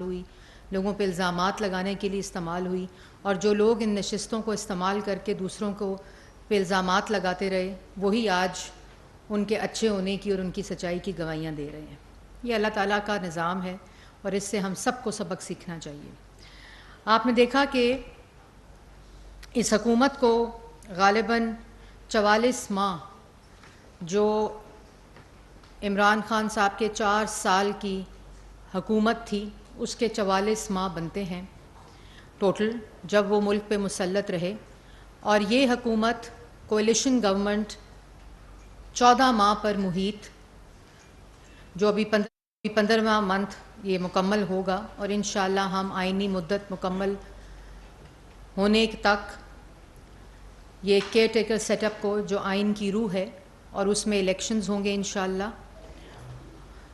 हुई, लोगों पे इल्ज़ामात लगाने के लिए इस्तेमाल हुई, और जो लोग इन नशिस्तों को इस्तेमाल करके दूसरों को पे इल्ज़ामात लगाते रहे, वही आज उनके अच्छे होने की और उनकी सच्चाई की गवाहियाँ दे रहे हैं। ये अल्लाह ताला का निज़ाम है और इससे हम सबको सबक सीखना चाहिए। आपने देखा कि इस हुकूमत को ग़ालिबन 44 माह जो इमरान खान साहब के 4 साल की हुकूमत थी, उसके 44 माह बनते हैं टोटल जब वो मुल्क पे मुसल्लत रहे। और ये हुकूमत कोalition गवर्नमेंट 14 माह पर मुहित, जो अभी 15वां मंथ ये मुकम्मल होगा, और इंशाअल्लाह हम आइनी मुद्दत मुकम्मल होने तक ये केयर टेकर सेटअप को, जो आइन की रूह है, और उसमें इलेक्शंस होंगे इंशाअल्लाह।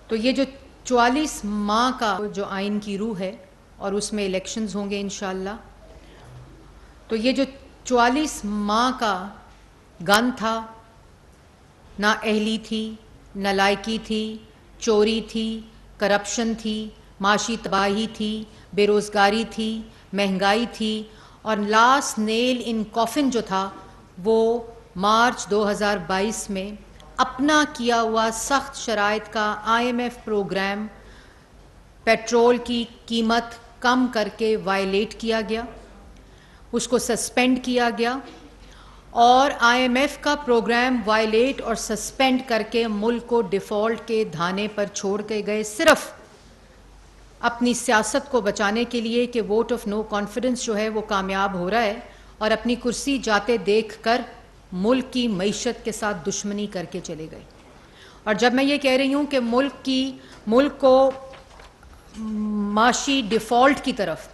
तो ये जो 44 माह का जो आइन की रूह है और उसमें इलेक्शंस होंगे इंशाअल्लाह, तो ये जो 44 माह का गन था, ना अहली थी, ना लायकी थी, चोरी थी, करप्शन थी, माशी तबाही थी, बेरोज़गारी थी, महंगाई थी, और लास्ट नेल इन कॉफिन जो था वो मार्च 2022 में अपना किया हुआ सख्त शराइत का IMF प्रोग्राम पेट्रोल की कीमत कम करके वायलेट किया गया, उसको सस्पेंड किया गया, और IMF का प्रोग्राम वायलेट और सस्पेंड करके मुल्क को डिफ़ॉल्ट के धाने पर छोड़ के गए, सिर्फ अपनी सियासत को बचाने के लिए कि वोट ऑफ नो कॉन्फिडेंस जो है वो कामयाब हो रहा है, और अपनी कुर्सी जाते देख कर मुल्क की मईशत के साथ दुश्मनी करके चले गए। और जब मैं ये कह रही हूँ कि मुल्क को माशी डिफ़ॉल्ट की तरफ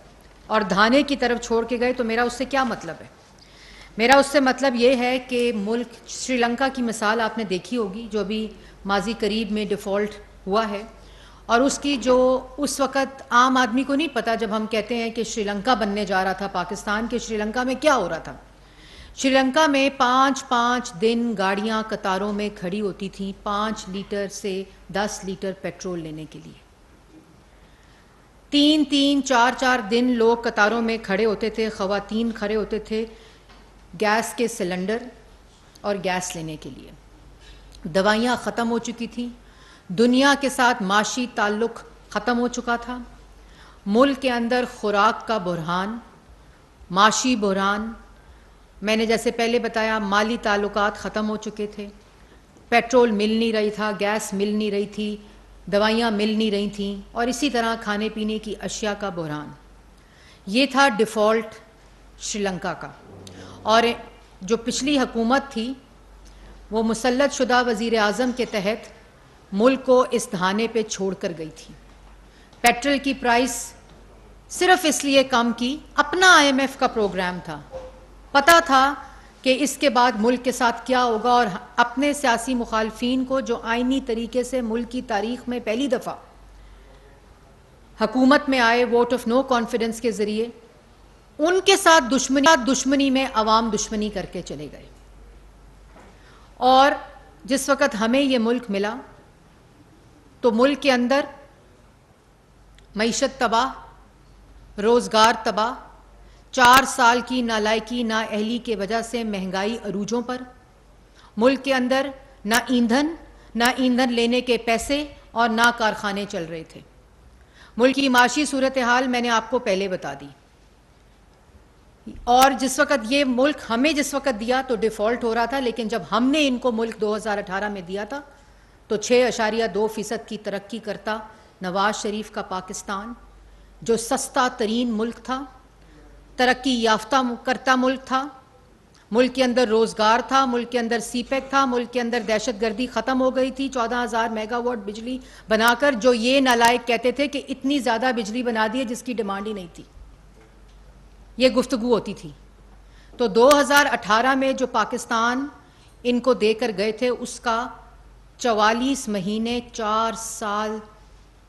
और धाने की तरफ छोड़ के गए, तो मेरा उससे क्या मतलब है? मेरा उससे मतलब ये है कि मुल्क श्रीलंका की मिसाल आपने देखी होगी, जो अभी माजी करीब में डिफ़ॉल्ट हुआ है, और उसकी जो उस वक़्त आम आदमी को नहीं पता, जब हम कहते हैं कि श्रीलंका बनने जा रहा था पाकिस्तान के, श्रीलंका में क्या हो रहा था। श्रीलंका में 5-5 दिन गाड़ियां कतारों में खड़ी होती थीं 5 लीटर से 10 लीटर पेट्रोल लेने के लिए। 3-3, 4-4 दिन लोग कतारों में खड़े होते थे, ख़वातीन खड़े होते थे गैस के सिलेंडर और गैस लेने के लिए। दवाइयाँ ख़त्म हो चुकी थीं, दुनिया के साथ माशी ताल्लुक़ ख़त्म हो चुका था, मुल्क के अंदर खुराक का बुरहान, माशी बुरहान, मैंने जैसे पहले बताया माली ताल्लुकात ख़त्म हो चुके थे, पेट्रोल मिल नहीं रही था, गैस मिल नहीं रही थी, दवाइयाँ मिल नहीं रही थीं, और इसी तरह खाने पीने की अशिया का बुरहान। ये था डिफ़ॉल्ट श्रीलंका का। और जो पिछली हुकूमत थी वो मुसल्लत शुदा वज़ीर आज़म के तहत मुल्क को इस धाने पे छोड़ कर गई थी। पेट्रोल की प्राइस सिर्फ इसलिए कम की, अपना IMF का प्रोग्राम था, पता था कि इसके बाद मुल्क के साथ क्या होगा, और अपने सियासी मुखालफीन को जो आइनी तरीके से मुल्क की तारीख में पहली दफ़ा हुकूमत में आए वोट ऑफ नो कॉन्फिडेंस के ज़रिए, उनके साथ दुश्मनी में अवाम दुश्मनी करके चले गए। और जिस वक़्त हमें ये मुल्क मिला तो मुल्क के अंदर मईशत तबाह, रोज़गार तबाह, 4 साल की नालायकी ना अहली के वजह से महंगाई अरूजों पर, मुल्क के अंदर ना ईंधन लेने के पैसे और ना कारखाने चल रहे थे। मुल्क की माशी सूरत हाल मैंने आपको पहले बता दी। और जिस वक़्त ये मुल्क हमें जिस वक़्त दिया तो डिफ़ॉल्ट हो रहा था, लेकिन जब हमने इनको मुल्क 2018 में दिया था तो 6.2% की तरक्की करता नवाज शरीफ का पाकिस्तान, जो सस्ता तरीन मुल्क था, तरक्की याफ्ता करता मुल्क था, मुल्क के अंदर रोज़गार था, मुल्क के अंदर CPEC था, मुल्क के अंदर दहशतगर्दी ख़त्म हो गई थी, 14,000 मेगावाट बिजली बनाकर, जो ये नालायक कहते थे कि इतनी ज़्यादा बिजली बना दी है जिसकी डिमांड ही नहीं थी, ये गुफ्तगू होती थी। तो 2018 में जो पाकिस्तान इनको देकर गए थे, उसका 44 महीने 4 साल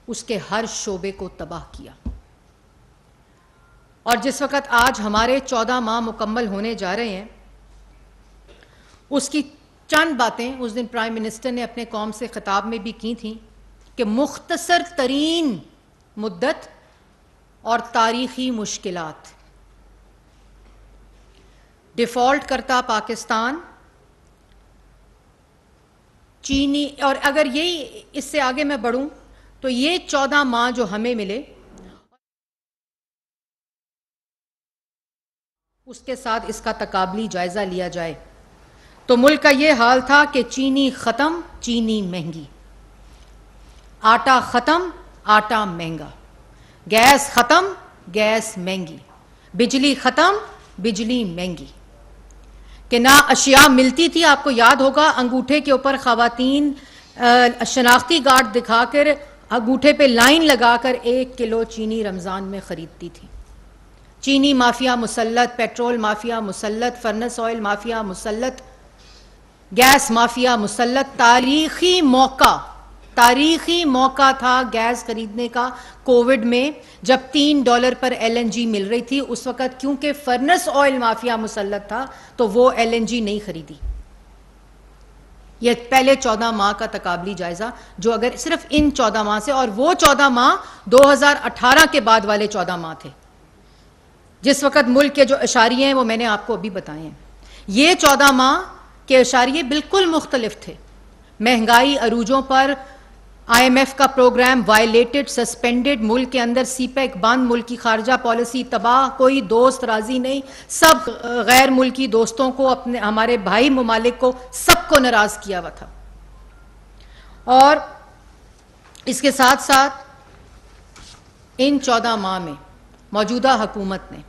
उसके हर शोबे को तबाह किया। और जिस वक़्त आज हमारे 14 माह मुकम्मल होने जा रहे हैं, उसकी चंद बातें उस दिन प्राइम मिनिस्टर ने अपने कौम से खिताब में भी की थी कि मुख्तसर तरीन मुद्दत और तारीखी मुश्किलात। डिफ़ॉल्ट करता पाकिस्तान, चीनी, और अगर यही इससे आगे मैं बढ़ूं तो ये 14 माह जो हमें मिले उसके साथ इसका तकाबली जायज़ा लिया जाए तो मुल्क का ये हाल था कि चीनी ख़त्म, चीनी महंगी, आटा ख़त्म, आटा महंगा, गैस ख़त्म, गैस महंगी, बिजली ख़त्म, बिजली महंगी, कि ना अशिया मिलती थी। आपको याद होगा अंगूठे के ऊपर ख़वातीन शनाख्ती कार्ड दिखाकर अंगूठे पे लाइन लगाकर 1 किलो चीनी रमज़ान में ख़रीदती थी। चीनी माफिया मुसल्लत, पेट्रोल माफिया मुसल्लत, फर्नेस ऑयल माफिया मुसल्लत, गैस माफिया मुसल्लत। तारीखी मौका था गैस खरीदने का कोविड में, जब $3 पर LNG मिल रही थी। उस वक़्त क्योंकि फर्नेस ऑयल माफिया मुसल्लत था तो वो LNG नहीं खरीदी। ये पहले 14 माह का तकाबली जायज़ा, जो अगर सिर्फ इन 14 माह से, और वो 14 माह 2018 के बाद वाले 14 माह थे जिस वक़्त मुल्क के जो इशारिये हैं वो मैंने आपको अभी बताए हैं। ये 14 माह के इशारिये बिल्कुल मुख्तलिफ थे। महंगाई अरूजों पर, IMF का प्रोग्राम वायलेटेड, सस्पेंडेड, मुल्क के अंदर CPEC बंद, मुल्क की खारजा पॉलिसी तबाह, कोई दोस्त राजी नहीं, सब गैर मुल्की दोस्तों को, अपने हमारे भाई ममालिक को, सबको नाराज किया हुआ था। और इसके साथ साथ इन 14 माह में मौजूदा हुकूमत ने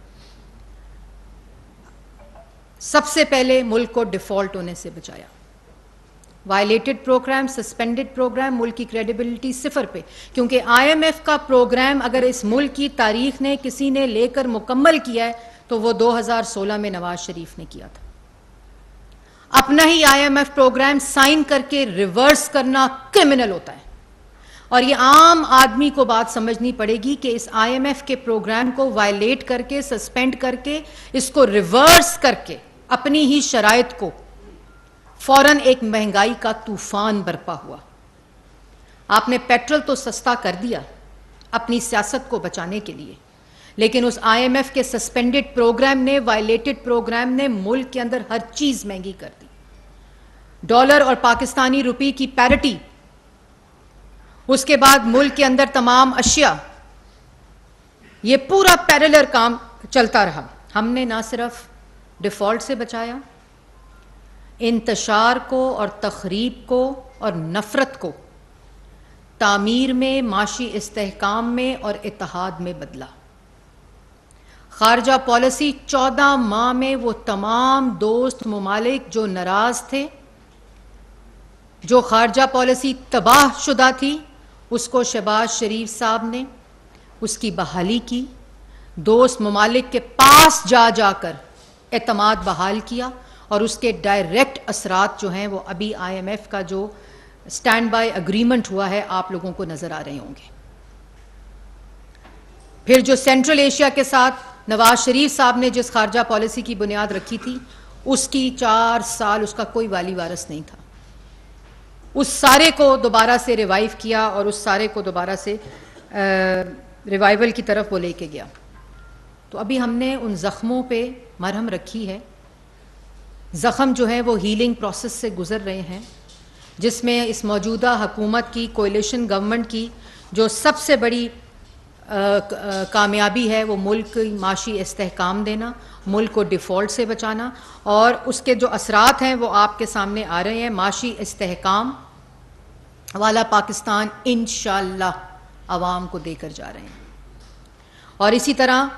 सबसे पहले मुल्क को डिफॉल्ट होने से बचाया। वायलेटेड प्रोग्राम, सस्पेंडेड प्रोग्राम, मुल्क की क्रेडिबिलिटी सिफर पे, क्योंकि IMF का प्रोग्राम अगर इस मुल्क की तारीख ने किसी ने लेकर मुकम्मल किया है तो वो 2016 में नवाज शरीफ ने किया था। अपना ही IMF प्रोग्राम साइन करके रिवर्स करना क्रिमिनल होता है, और ये आम आदमी को बात समझनी पड़ेगी कि इस IMF के प्रोग्राम को वायलेट करके, सस्पेंड करके, इसको रिवर्स करके अपनी ही शराइत को फौरन एक महंगाई का तूफान बरपा हुआ। आपने पेट्रोल तो सस्ता कर दिया अपनी सियासत को बचाने के लिए, लेकिन उस IMF के सस्पेंडेड प्रोग्राम ने, वायलेटेड प्रोग्राम ने मुल्क के अंदर हर चीज महंगी कर दी। डॉलर और पाकिस्तानी रुपये की पैरिटी, उसके बाद मुल्क के अंदर तमाम अशिया, ये पूरा पैरेलल काम चलता रहा। हमने ना सिर्फ डिफॉल्ट से बचाया, इंतशार को और तखरीब को और नफरत को तामीर में, माशी इस्तेहकाम में और इत्तेहाद में बदला। खारजा पॉलिसी 14 माह में वो तमाम दोस्त ममालिक जो नाराज थे, जो खारजा पॉलिसी तबाह शुदा थी, उसको शहबाज शरीफ साहब ने उसकी बहाली की। दोस्त ममालिक के पास जा जाकर एतमाद बहाल किया, और उसके डायरेक्ट असरात जो हैं वो अभी IMF का जो स्टैंड बाय अग्रीमेंट हुआ है आप लोगों को नजर आ रहे होंगे। फिर जो सेंट्रल एशिया के साथ नवाज शरीफ साहब ने जिस खारजा पॉलिसी की बुनियाद रखी थी, उसकी 4 साल उसका कोई वाली वारस नहीं था। उस सारे को दोबारा से रिवाइव किया और उस सारे को दोबारा से रिवाइवल की तरफ वो लेके गया। तो अभी हमने उन ज़ख्मों पे मरहम रखी है। ज़ख्म जो है वो हीलिंग प्रोसेस से गुज़र रहे हैं, जिसमें इस मौजूदा हुकूमत की, कोalition गवर्नमेंट की जो सबसे बड़ी कामयाबी है वो मुल्क की माशी इस्तेहकाम देना, मुल्क को डिफ़ॉल्ट से बचाना, और उसके जो असरात हैं वो आपके सामने आ रहे हैं। माशी इस्तेहकाम वाला पाकिस्तान इंशाअल्लाह आवाम को देकर जा रहे हैं, और इसी तरह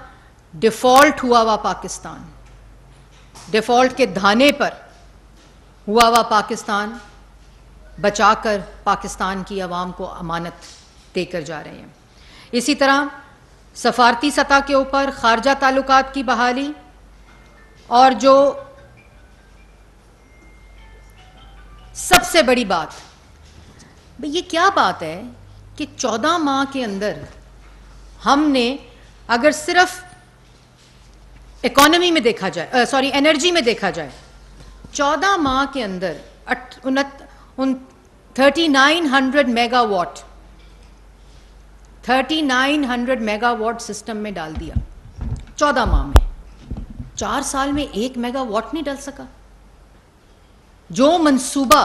डिफ़ॉल्ट हुआ हुआ पाकिस्तान, डिफ़ॉल्ट के धाने पर हुआ हुआ पाकिस्तान बचाकर पाकिस्तान की आवाम को अमानत देकर जा रहे हैं। इसी तरह सफारती सतह के ऊपर खारजा ताल्लुकात की बहाली, और जो सबसे बड़ी बात, भाई ये क्या बात है कि 14 माह के अंदर हमने, अगर सिर्फ इकोनॉमी में देखा जाए, सॉरी एनर्जी में देखा जाए, 14 माह के अंदर 3900 मेगावाट 3900 मेगावाट सिस्टम में डाल दिया 14 माह में। 4 साल में 1 मेगावाट नहीं डाल सका। जो मंसूबा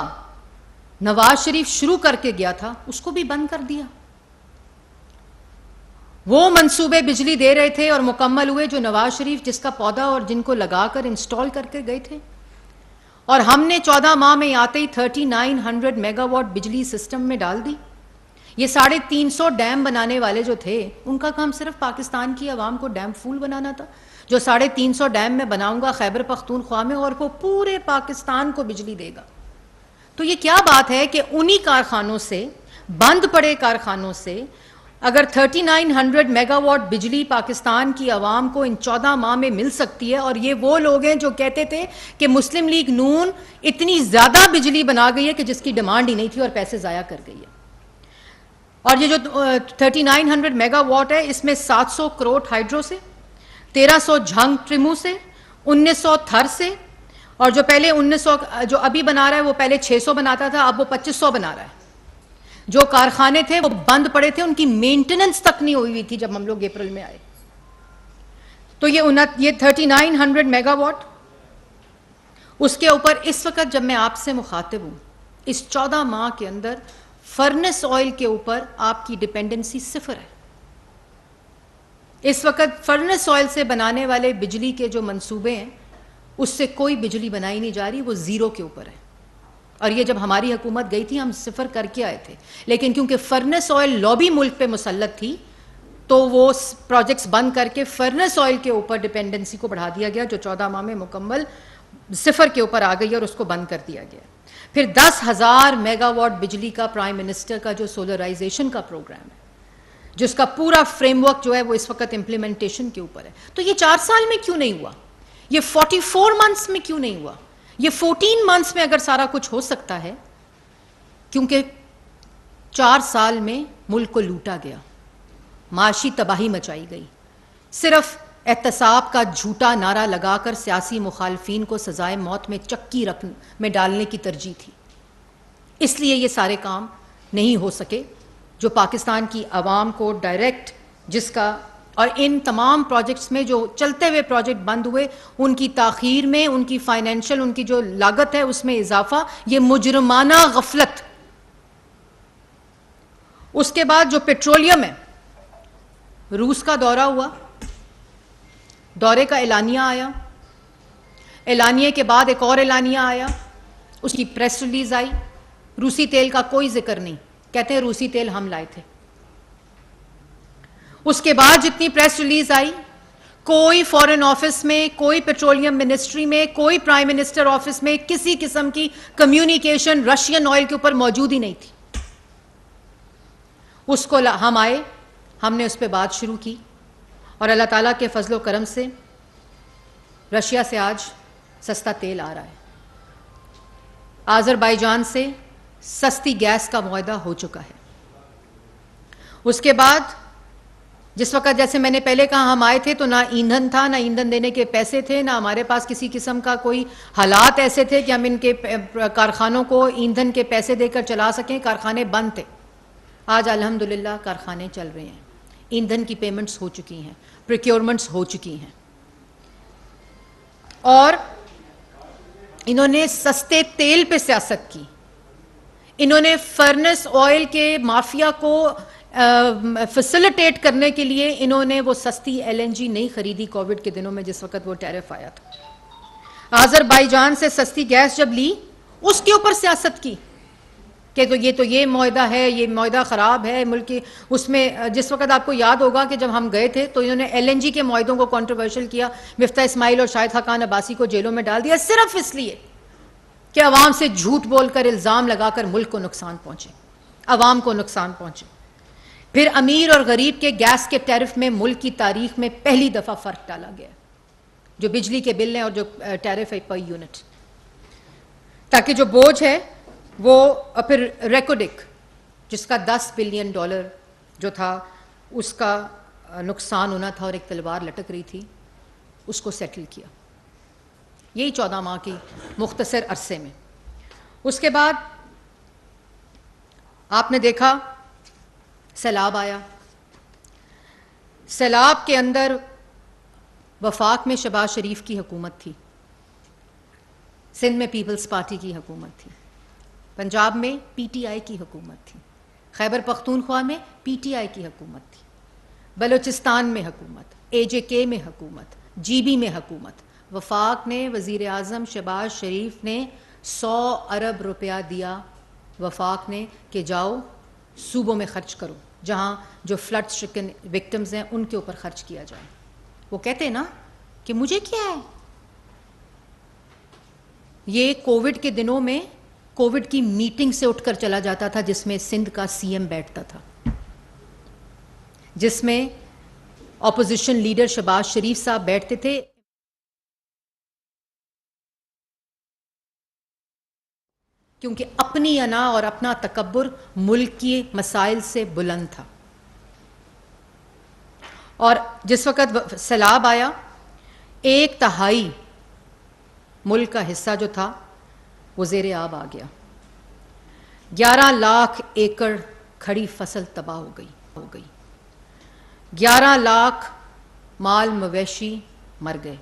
नवाज शरीफ शुरू करके गया था उसको भी बंद कर दिया। वो मंसूबे बिजली दे रहे थे और मुकम्मल हुए जो नवाज शरीफ जिसका पौधा और जिनको लगाकर इंस्टॉल करके गए थे, और हमने 14 माह में आते ही 3900 मेगावाट बिजली सिस्टम में डाल दी। ये 350 डैम बनाने वाले जो थे उनका काम सिर्फ पाकिस्तान की आवाम को डैम फूल बनाना था। जो 350 डैम में बनाऊंगा खैबर पख्तूनख्वा में, और वो पूरे पाकिस्तान को बिजली देगा। तो ये क्या बात है कि उन्हीं कारखानों से, बंद पड़े कारखानों से अगर 3900 मेगावाट बिजली पाकिस्तान की आवाम को इन 14 माह में मिल सकती है, और ये वो लोग हैं जो कहते थे कि मुस्लिम लीग नून इतनी ज्यादा बिजली बना गई है कि जिसकी डिमांड ही नहीं थी और पैसे जाया कर गई है। और ये जो 3900 मेगावाट है इसमें 700 करोड़ हाइड्रो से, 1300 झंग ट्रिमू से, 1900 थर से, और जो पहले 1900 जो अभी बना रहा है वो पहले 600 बनाता था, अब वो 2500 बना रहा है। जो कारखाने थे वो बंद पड़े थे, उनकी मेंटेनेंस तक नहीं हुई थी जब हम लोग अप्रैल में आए। तो ये 3900 मेगावाट, उसके ऊपर इस वक्त जब मैं आपसे मुखातिब हूं, इस 14 माह के अंदर फर्नेस ऑयल के ऊपर आपकी डिपेंडेंसी 0 है। इस वक्त फर्नेस ऑयल से बनाने वाले बिजली के जो मंसूबे हैं उससे कोई बिजली बनाई नहीं जा रही, वो 0 के ऊपर है। और ये जब हमारी हुकूमत गई थी हम 0 करके आए थे, लेकिन क्योंकि फर्नेस ऑयल लॉबी मुल्क पे मुसल्लत थी तो वो प्रोजेक्ट्स बंद करके फर्नेस ऑयल के ऊपर डिपेंडेंसी को बढ़ा दिया गया, जो 14 माह में मुकम्मल 0 के ऊपर आ गई और उसको बंद कर दिया गया। फिर 10,000 मेगावाट बिजली का प्राइम मिनिस्टर का जो सोलराइजेशन का प्रोग्राम है, जिसका पूरा फ्रेमवर्क जो है वो इस वक्त इंप्लीमेंटेशन के ऊपर है। तो ये 4 साल में क्यों नहीं हुआ? ये 44 मंथ्स में क्यों नहीं हुआ? ये 14 मंथ्स में अगर सारा कुछ हो सकता है, क्योंकि 4 साल में मुल्क को लूटा गया, माशी तबाही मचाई गई, सिर्फ एहतसाब का झूठा नारा लगाकर सियासी मुखालफीन को सजाए मौत में चक्की में डालने की तरजीह थी। इसलिए ये सारे काम नहीं हो सके जो पाकिस्तान की आवाम को डायरेक्ट, जिसका, और इन तमाम प्रोजेक्ट्स में जो चलते हुए प्रोजेक्ट बंद हुए उनकी ताखीर में, उनकी फाइनेंशियल, उनकी जो लागत है उसमें इजाफा, ये मुजरमाना गफलत। उसके बाद जो पेट्रोलियम है, रूस का दौरा हुआ, दौरे का एलानिया आया, एलानिया के बाद एक और एलानिया आया, उसकी प्रेस रिलीज आई, रूसी तेल का कोई जिक्र नहीं, कहते हैं रूसी तेल हम लाए थे। उसके बाद जितनी प्रेस रिलीज आई, कोई फॉरेन ऑफिस में, कोई पेट्रोलियम मिनिस्ट्री में, कोई प्राइम मिनिस्टर ऑफिस में किसी किस्म की कम्युनिकेशन रशियन ऑयल के ऊपर मौजूद ही नहीं थी। उसको हम आए, हमने उस पर बात शुरू की, और अल्लाह ताला के फजलो करम से रशिया से आज सस्ता तेल आ रहा है। आज़रबाईजान से सस्ती गैस का मुआहदा हो चुका है। उसके बाद जिस वक्त, जैसे मैंने पहले कहा, हम आए थे तो ना ईंधन था, ना ईंधन देने के पैसे थे, ना हमारे पास किसी किस्म का कोई हालात ऐसे थे कि हम इनके कारखानों को ईंधन के पैसे देकर चला सकें। कारखाने बंद थे। आज अल्हम्दुलिल्लाह कारखाने चल रहे हैं, ईंधन की पेमेंट्स हो चुकी हैं, प्रोक्योरमेंट्स हो चुकी हैं, और इन्होंने सस्ते तेल पे सियासत की। इन्होंने फर्नेस ऑयल के माफिया को फैसिलिटेट करने के लिए इन्होंने वो सस्ती LNG नहीं खरीदी कोविड के दिनों में, जिस वक्त वो टैरिफ आया था। आज़रबाईजान से सस्ती गैस जब ली, उसके ऊपर सियासत की कि तो ये मुआहदा है, ये मुआहदा ख़राब है मुल्क की। उसमें जिस वक्त आपको याद होगा कि जब हम गए थे तो इन्होंने LNG के मुआहदों को कंट्रोवर्शियल किया, मिफ्ता इस्माइल और शाहिद खान अब्बासी को जेलों में डाल दिया, सिर्फ इसलिए कि अवाम से झूठ बोलकर, इल्ज़ाम लगाकर मुल्क को नुकसान पहुंचे, अवाम को नुकसान पहुंचे। फिर अमीर और गरीब के गैस के टैरिफ में मुल्क की तारीख में पहली दफ़ा फ़र्क डाला गया, जो बिजली के बिल हैं और जो टैरिफ है पर यूनिट, ताकि जो बोझ है वो, फिर रेकोडिक जिसका $10 बिलियन जो था उसका नुकसान होना था और एक तलवार लटक रही थी, उसको सेटल किया। यही 14 माह की मुख्तसर अरसे में। उसके बाद आपने देखा सैलाब आया, सैलाब के अंदर वफाक में शहबाज शरीफ की हुकूमत थी, सिंध में पीपल्स पार्टी की हुकूमत थी, पंजाब में पीटीआई की हुकूमत थी, खैबर पख्तूनख्वा में पीटीआई की हुकूमत थी, बलूचिस्तान में हुकूमत, एजेके में हुकूमत, जीबी में हुकूमत। वफाक ने, वज़ीर आज़म शहबाज शरीफ ने 100 अरब रुपया दिया वफाक ने कि जाओ सूबों में खर्च करो, जहाँ जो फ्लड स्ट्रिकन विक्टिम्स हैं उनके ऊपर खर्च किया जाए। वो कहते हैं ना कि मुझे क्या है। ये कोविड के दिनों में कोविड की मीटिंग से उठकर चला जाता था, जिसमें सिंध का सीएम बैठता था, जिसमें ऑपोजिशन लीडर शहबाज शरीफ साहब बैठते थे। क्योंकि अपनी अना और अपना तकब्बुर मुल्क के मसाइल से बुलंद था। और जिस वक़्त सैलाब आया, 1/3 मुल्क का हिस्सा जो था वो ज़ेरे आब आ गया। 11 लाख एकड़ खड़ी फसल तबाह हो गई। 11 लाख माल मवेशी मर गए।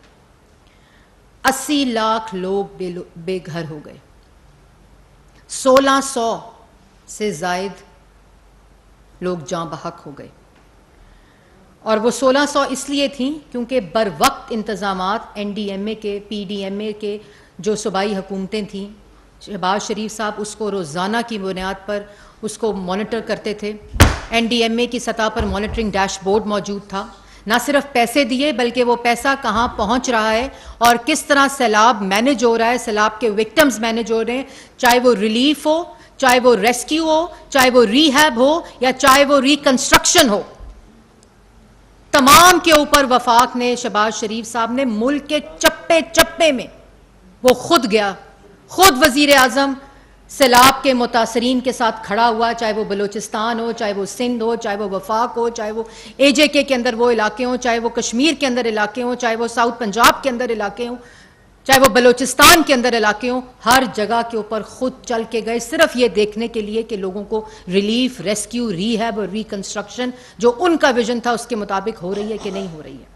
80 लाख लोग बेघर हो गए। 1600 से ज़ायद लोग जाँ बहक हो गए। और वो 1600 इसलिए थी क्योंकि बर वक्त इंतज़ामात एनडीएमए के, पीडीएमए के जो सूबाई हुकूमतें थीं, शहबाज शरीफ साहब उसको रोज़ाना की बुनियाद पर उसको मॉनिटर करते थे। एनडीएमए की सतह पर मॉनिटरिंग डैशबोर्ड मौजूद था। ना सिर्फ पैसे दिए बल्कि वो पैसा कहाँ पहुँच रहा है और किस तरह सैलाब मैनेज हो रहा है, सैलाब के विक्टिम्स मैनेज हो रहे हैं, चाहे वो रिलीफ हो, चाहे वो रेस्क्यू हो, चाहे वो रीहैब हो या चाहे वो रिकंस्ट्रक्शन हो। तमाम के ऊपर वफाक ने, शहबाज शरीफ साहब ने मुल्क के चप्पे चप्पे में वो खुद गया, खुद वजीर आज़म सैलाब के मुतासरीन के साथ खड़ा हुआ, चाहे वो बलूचिस्तान हो, चाहे वो सिंध हो, चाहे वो वफाक हो, चाहे वो एजेके के अंदर वो इलाके हों, चाहे वो कश्मीर के अंदर इलाके हों, चाहे वो साउथ पंजाब के अंदर इलाके हों, चाहे वो बलूचिस्तान के अंदर इलाके हों। हर जगह के ऊपर खुद चल के गए, सिर्फ ये देखने के लिए कि लोगों को रिलीफ, रेस्क्यू, रीहैब और रिकंस्ट्रक्शन जो उनका विजन था उसके मुताबिक हो रही है कि नहीं हो रही है।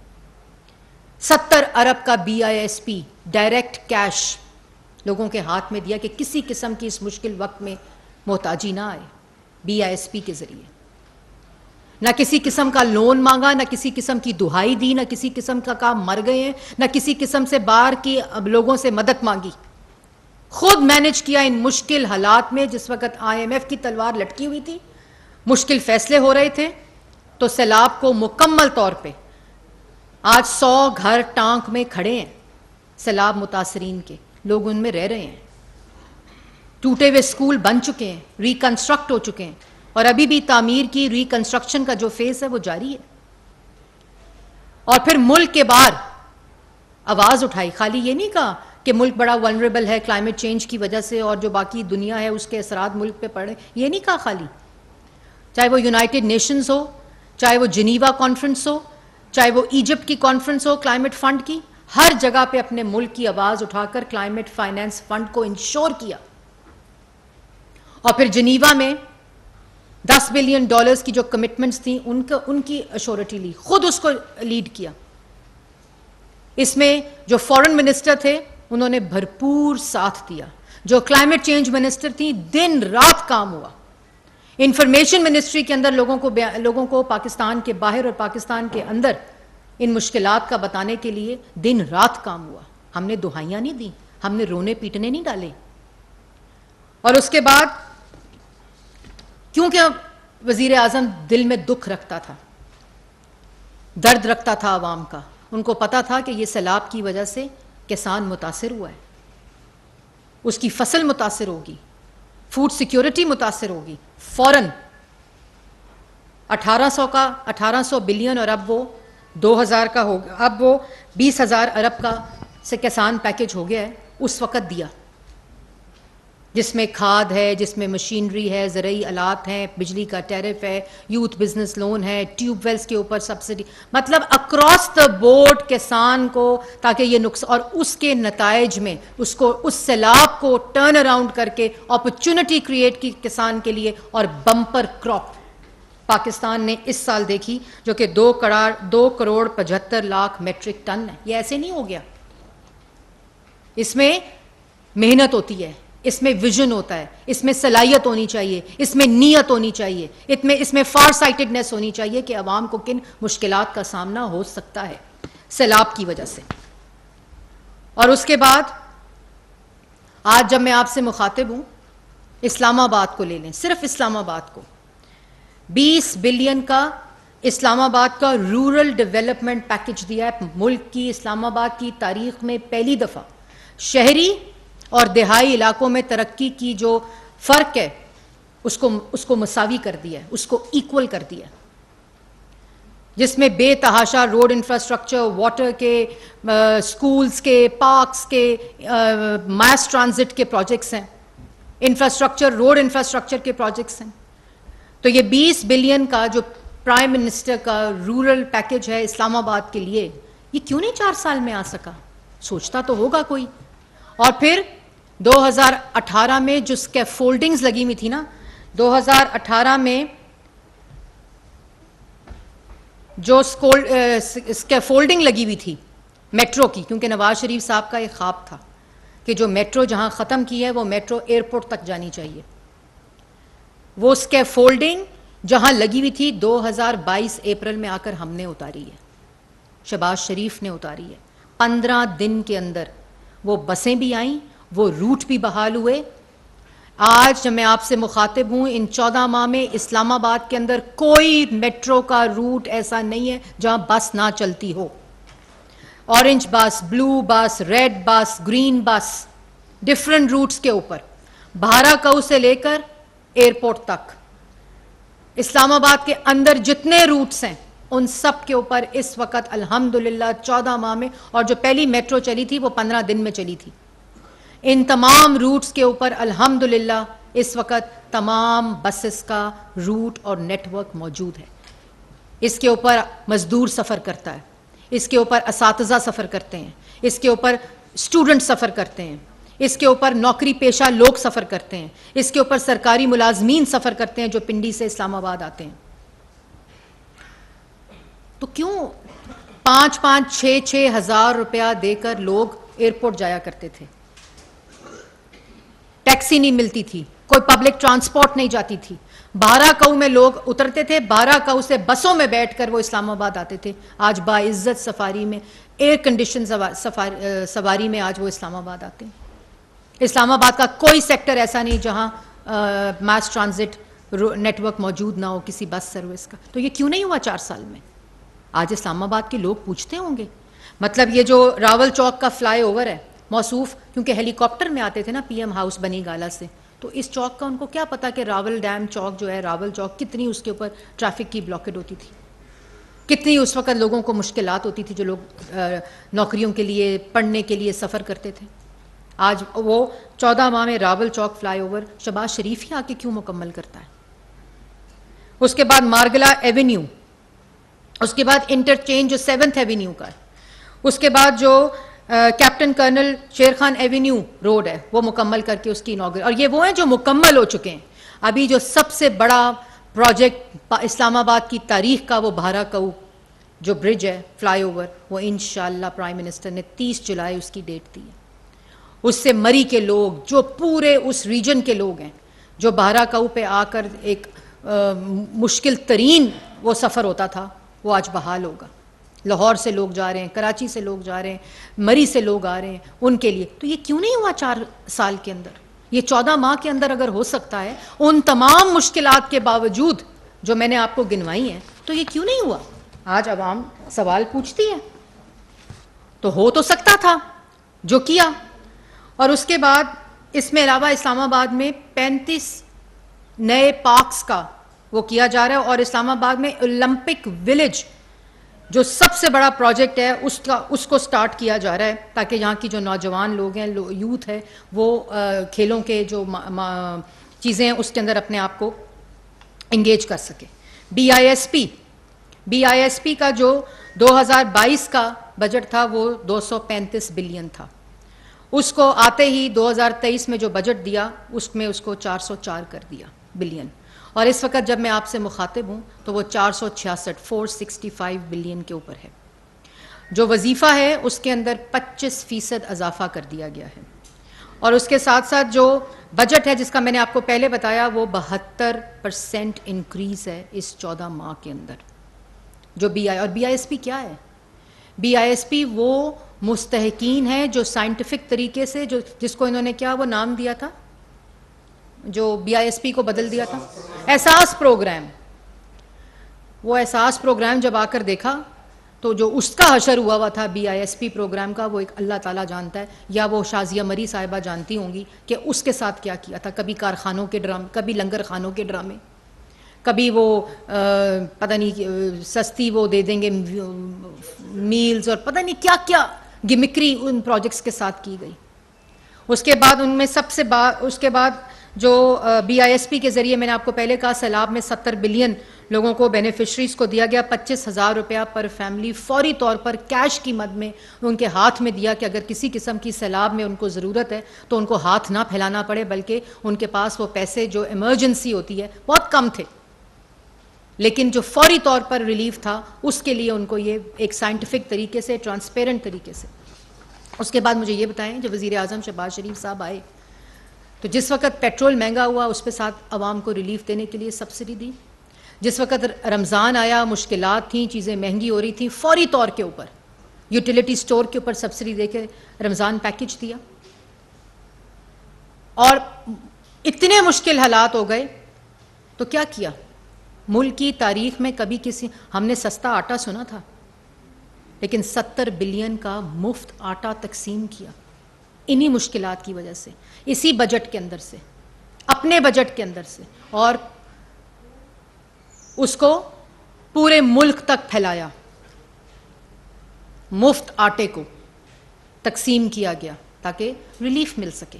70 अरब का BISP डायरेक्ट कैश लोगों के हाथ में दिया कि किसी किस्म की इस मुश्किल वक्त में मोहताजी ना आए। BISP के जरिए ना किसी किस्म का लोन मांगा, ना किसी किस्म की दुहाई दी, ना किसी किस्म का काम मर गए हैं, ना किसी किस्म से बाहर की लोगों से मदद मांगी। खुद मैनेज किया इन मुश्किल हालात में, जिस वक्त IMF की तलवार लटकी हुई थी, मुश्किल फैसले हो रहे थे। तो सैलाब को मुकम्मल तौर पे आज 100 घर टांक में खड़े हैं सैलाब मुतासरीन के, लोग उनमें रह रहे हैं। टूटे हुए स्कूल बन चुके हैं, रिकंस्ट्रक्ट हो चुके हैं और अभी भी तामीर की, रिकंस्ट्रक्शन का जो फेस है वो जारी है। और फिर मुल्क के बाहर आवाज़ उठाई, खाली ये नहीं कहा कि मुल्क बड़ा वल्नरेबल है क्लाइमेट चेंज की वजह से और जो बाकी दुनिया है उसके असरात मुल्क पे पड़े, ये नहीं कहा खाली। चाहे वो यूनाइटेड नेशंस हो, चाहे वो जिनीवा कॉन्फ्रेंस हो, चाहे वो इजिप्ट की कॉन्फ्रेंस हो क्लाइमेट फंड की, हर जगह पे अपने मुल्क की आवाज़ उठाकर क्लाइमेट फाइनेंस फंड को इंश्योर किया। और फिर जिनीवा में $10 बिलियन की जो कमिटमेंट्स थी उनकी अश्योरिटी ली, खुद उसको लीड किया। इसमें जो फॉरेन मिनिस्टर थे उन्होंने भरपूर साथ दिया, जो क्लाइमेट चेंज मिनिस्टर थी दिन रात काम हुआ। इंफॉर्मेशन मिनिस्ट्री के अंदर लोगों को पाकिस्तान के बाहर और पाकिस्तान के अंदर इन मुश्किलात का बताने के लिए दिन रात काम हुआ। हमने दुहाइयाँ नहीं दी, हमने रोने पीटने नहीं डाले। और उसके बाद क्योंकि वज़ीर आज़म दिल में दुख रखता था, दर्द रखता था आवाम का, उनको पता था कि ये सैलाब की वजह से किसान मुतासिर हुआ है, उसकी फसल मुतासिर होगी, फूड सिक्योरिटी मुतासिर होगी। फ़ौरन 1800 बिलियन और अब वो 2000 का हो गया, अब वो 20,000 अरब का से किसान पैकेज हो गया है, उस वक़्त दिया, जिसमें खाद है, जिसमें मशीनरी है, ज़रूरी आलात हैं, बिजली का टैरिफ है, यूथ बिजनेस लोन है, ट्यूबवेल्स के ऊपर सब्सिडी, मतलब अक्रॉस द बोर्ड किसान को, ताकि ये नुक्स और उसके नताइज में उसको उस सैलाब को टर्न अराउंड करके अपॉर्चुनिटी क्रिएट की किसान के लिए और बम्पर क्रॉप पाकिस्तान ने इस साल देखी, जो कि 2 करोड़ 75 लाख मेट्रिक टन है। ये ऐसे नहीं हो गया, इसमें मेहनत होती है, इसमें विजन होता है, इसमें सलाहियत होनी चाहिए, इसमें नीयत होनी चाहिए, इसमें फार साइटेडनेस होनी चाहिए कि अवाम को किन मुश्किलात का सामना हो सकता है सैलाब की वजह से। और उसके बाद आज जब मैं आपसे मुखातिब हूं, इस्लामाबाद को ले लें, सिर्फ इस्लामाबाद को 20 बिलियन का इस्लामाबाद का रूरल डेवलपमेंट पैकेज दिया है। मुल्क की, इस्लामाबाद की तारीख में पहली दफा शहरी और देहाई इलाकों में तरक्की की जो फर्क है उसको मसावी कर दिया है, उसको इक्वल कर दिया है, जिसमें बेतहाशा रोड इंफ्रास्ट्रक्चर, वाटर के, स्कूल्स के, पार्क्स के, मास ट्रांजिट के प्रोजेक्ट्स हैं, इंफ्रास्ट्रक्चर, रोड इंफ्रास्ट्रक्चर के प्रोजेक्ट्स हैं। तो ये 20 बिलियन का जो प्राइम मिनिस्टर का रूरल पैकेज है इस्लामाबाद के लिए, ये क्यों नहीं 4 साल में आ सका? सोचता तो होगा कोई। और फिर 2018 में जो स्कैफोल्डिंग्स लगी हुई थी ना, 2018 में जो स्कैफोल्डिंग लगी हुई थी मेट्रो की, क्योंकि नवाज शरीफ साहब का एक ख्वाब था कि जो मेट्रो जहां ख़त्म की है वो मेट्रो एयरपोर्ट तक जानी चाहिए। वो स्कैफोल्डिंग जहां लगी हुई थी 2022 अप्रैल में आकर हमने उतारी है, शहबाज शरीफ ने उतारी है। 15 दिन के अंदर वो बसें भी आईं, वो रूट भी बहाल हुए। आज जब मैं आपसे मुखातिब हूं, इन 14 माह में इस्लामाबाद के अंदर कोई मेट्रो का रूट ऐसा नहीं है जहां बस ना चलती हो। ऑरेंज बस, ब्लू बस, रेड बस, ग्रीन बस, डिफरेंट रूट्स के ऊपर, भाराकऊ से लेकर एयरपोर्ट तक, इस्लामाबाद के अंदर जितने रूट्स हैं उन सब के ऊपर इस वक्त अल्हम्दुलिल्लाह 14 माह में, और जो पहली मेट्रो चली थी वो 15 दिन में चली थी, इन तमाम रूट्स के ऊपर अल्हम्दुलिल्लाह इस वक्त तमाम बसेस का रूट और नेटवर्क मौजूद है। इसके ऊपर मजदूर सफ़र करता है, इसके ऊपर असातिज़ा सफ़र करते हैं, इसके ऊपर स्टूडेंट सफ़र करते हैं, इसके ऊपर नौकरी पेशा लोग सफ़र करते हैं, इसके ऊपर सरकारी मुलाजमीन सफ़र करते हैं जो पिंडी से इस्लामाबाद आते हैं। तो क्यों 5-5, 6-6 हज़ार रुपया देकर लोग एयरपोर्ट जाया करते थे? टैक्सी नहीं मिलती थी, कोई पब्लिक ट्रांसपोर्ट नहीं जाती थी, भाराकऊ में लोग उतरते थे, भाराकऊ से बसों में बैठकर वो इस्लामाबाद आते थे। आज बाइज्जत सफारी में, एयर कंडीशन सवारी में आज वो इस्लामाबाद आते हैं। इस्लामाबाद का कोई सेक्टर ऐसा नहीं जहां मास ट्रांजिट नेटवर्क मौजूद ना हो किसी बस सर्विस का। तो ये क्यों नहीं हुआ 4 साल में? आज इस्लामाबाद के लोग पूछते होंगे। मतलब ये जो रावल चौक का फ्लाईओवर है, मौसूफ क्योंकि हेलीकॉप्टर में आते थे ना पीएम हाउस बनी गाला से, तो इस चौक का उनको क्या पता कि रावल डैम चौक जो है, रावल चौक, कितनी उसके ऊपर ट्रैफिक की ब्लॉकेड होती थी, कितनी उस वक्त लोगों को मुश्किलात होती थी जो लोग नौकरियों के लिए, पढ़ने के लिए सफ़र करते थे। आज वो 14 माह में रावल चौक फ्लाईओवर शहबाज शरीफ ही आके क्यों मुकम्मल करता है? उसके बाद मार्गला एवेन्यू, उसके बाद इंटरचेंज जो 7th एवेन्यू का है, उसके बाद जो कैप्टन कर्नल शेर खान एवेन्यू रोड है वो मुकम्मल करके उसकी इनॉग्रेशन। और ये वो हैं जो मुकम्मल हो चुके हैं। अभी जो सबसे बड़ा प्रोजेक्ट इस्लामाबाद की तारीख का वो भाराकऊ जो ब्रिज है, फ्लाईओवर, वो इंशाअल्लाह प्राइम मिनिस्टर ने 30 जुलाई उसकी डेट दी है। उससे मरी के लोग, जो पूरे उस रीजन के लोग हैं, जो भाराकऊ पे आकर एक मुश्किल तरीन वो सफ़र होता था, वो आज बहाल होगा। लाहौर से लोग जा रहे हैं, कराची से लोग जा रहे हैं, मरी से लोग आ रहे हैं, उनके लिए। तो ये क्यों नहीं हुआ 4 साल के अंदर? ये 14 माह के अंदर अगर हो सकता है, उन तमाम मुश्किलात के बावजूद जो मैंने आपको गिनवाई हैं, तो ये क्यों नहीं हुआ? आज अवाम सवाल पूछती है। तो हो तो सकता था जो किया। और उसके बाद इसमें अलावा इस्लामाबाद में 35 नए पार्क्स का वो किया जा रहा है, और इस्लामाबाद में ओलंपिक विलेज जो सबसे बड़ा प्रोजेक्ट है उसको स्टार्ट किया जा रहा है, ताकि यहाँ की जो नौजवान लोग हैं, यूथ है, वो खेलों के जो चीज़ें हैं उसके अंदर अपने आप को इंगेज कर सके। बीआईएसपी का जो 2022 का बजट था वो 235 बिलियन था। उसको आते ही 2023 में जो बजट दिया उसमें उसको 404 कर दिया बिलियन। और इस वक्त जब मैं आपसे मुखातिब हूँ तो वो 465 बिलियन के ऊपर है। जो वजीफ़ा है उसके अंदर 25% इजाफा कर दिया गया है, और उसके साथ साथ जो बजट है जिसका मैंने आपको पहले बताया वो 72% इंक्रीज़ है इस 14 माह के अंदर। जो और BISP क्या है? BISP वो मुस्तहकीन है जो साइंटिफिक तरीके से, जो जिसको इन्होंने क्या वो नाम दिया था, जो BISP को बदल दिया था, एहसास प्रोग्राम। वो एहसास प्रोग्राम जब आकर देखा तो जो उसका हशर हुआ था BISP प्रोग्राम का, वो एक अल्लाह ताला जानता है, या वो शाजिया मरी साहिबा जानती होंगी कि उसके साथ क्या किया था। कभी कारखानों के ड्रामे, कभी लंगर खानों के ड्रामे, कभी वो पता नहीं सस्ती वो दे देंगे मील्स, और पता नहीं क्या क्या गिमिक्री उन प्रोजेक्ट्स के साथ की गई। उसके बाद उनमें उसके बाद जो BISP के ज़रिए मैंने आपको पहले कहा सैलाब में 70 बिलियन लोगों को बेनिफिशरीज़ को दिया गया, 25,000 रुपया पर फैमिली फौरी तौर पर कैश की मद में उनके हाथ में दिया कि अगर किसी किस्म की सैलाब में उनको ज़रूरत है तो उनको हाथ ना फैलाना पड़े, बल्कि उनके पास वो पैसे जो इमरजेंसी होती है बहुत कम थे, लेकिन जो फौरी तौर पर रिलीफ था उसके लिए उनको ये एक साइंटिफिक तरीके से, ट्रांसपेरेंट तरीके से। उसके बाद मुझे ये बताएं, जब वज़ीर आज़म शहबाज शरीफ साहब आए तो जिस वक्त पेट्रोल महंगा हुआ उस पर साथ आवाम को रिलीफ देने के लिए सब्सिडी दी। जिस वक्त रमज़ान आया, मुश्किलात थी, चीज़ें महंगी हो रही थी, फौरी तौर के ऊपर यूटिलिटी स्टोर के ऊपर सब्सिडी देके रमज़ान पैकेज दिया। और इतने मुश्किल हालात हो गए तो क्या किया? मुल्क की तारीख में कभी हमने सस्ता आटा सुना था, लेकिन 70 बिलियन का मुफ्त आटा तकसीम किया इन्हीं मुश्किलात की वजह से, इसी बजट के अंदर से, अपने बजट के अंदर से, और उसको पूरे मुल्क तक फैलाया। मुफ्त आटे को तकसीम किया गया ताकि रिलीफ मिल सके।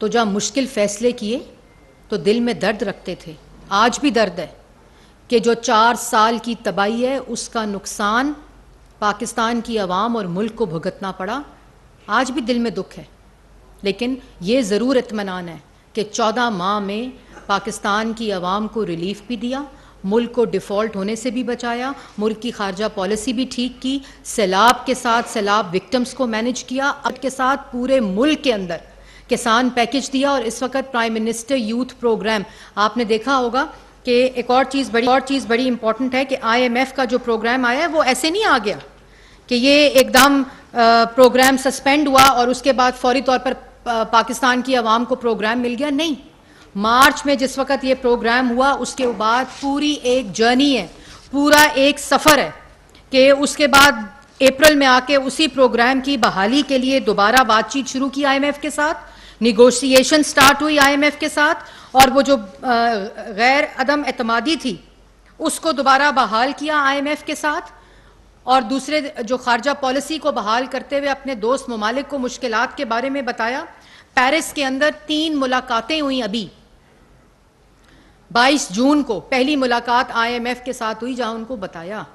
तो जब मुश्किल फैसले किए तो दिल में दर्द रखते थे, आज भी दर्द है कि जो 4 साल की तबाही है उसका नुकसान पाकिस्तान की आवाम और मुल्क को भुगतना पड़ा। आज भी दिल में दुख है, लेकिन ये ज़रूर इत्मीनान है कि 14 माह में पाकिस्तान की आवाम को रिलीफ भी दिया, मुल्क को डिफ़ॉल्ट होने से भी बचाया, मुल्क की खारजा पॉलिसी भी ठीक की, सैलाब के साथ सैलाब विक्टिम्स को मैनेज किया, अब के साथ पूरे मुल्क के अंदर किसान पैकेज दिया। और इस वक्त प्राइम मिनिस्टर यूथ प्रोग्राम, आपने देखा होगा कि एक और चीज़ बड़ी इंपॉर्टेंट है कि IMF का जो प्रोग्राम आया है वो ऐसे नहीं आ गया कि ये एकदम प्रोग्राम सस्पेंड हुआ और उसके बाद फौरी तौर पर पाकिस्तान की आवाम को प्रोग्राम मिल गया। नहीं, मार्च में जिस वक्त ये प्रोग्राम हुआ उसके बाद पूरी एक जर्नी है, पूरा एक सफ़र है कि उसके बाद अप्रैल में आके उसी प्रोग्राम की बहाली के लिए दोबारा बातचीत शुरू की IMF के साथ, निगोशिएशन स्टार्ट हुई IMF के साथ, और वो जो गैर अदम एतमादी थी उसको दोबारा बहाल किया IMF के साथ, और दूसरे जो खारजा पॉलिसी को बहाल करते हुए अपने दोस्त ममालिक को मुश्किलात के बारे में बताया। पेरिस के अंदर 3 मुलाकातें हुई। अभी 22 जून को पहली मुलाकात IMF के साथ हुई, जहां उनको बताया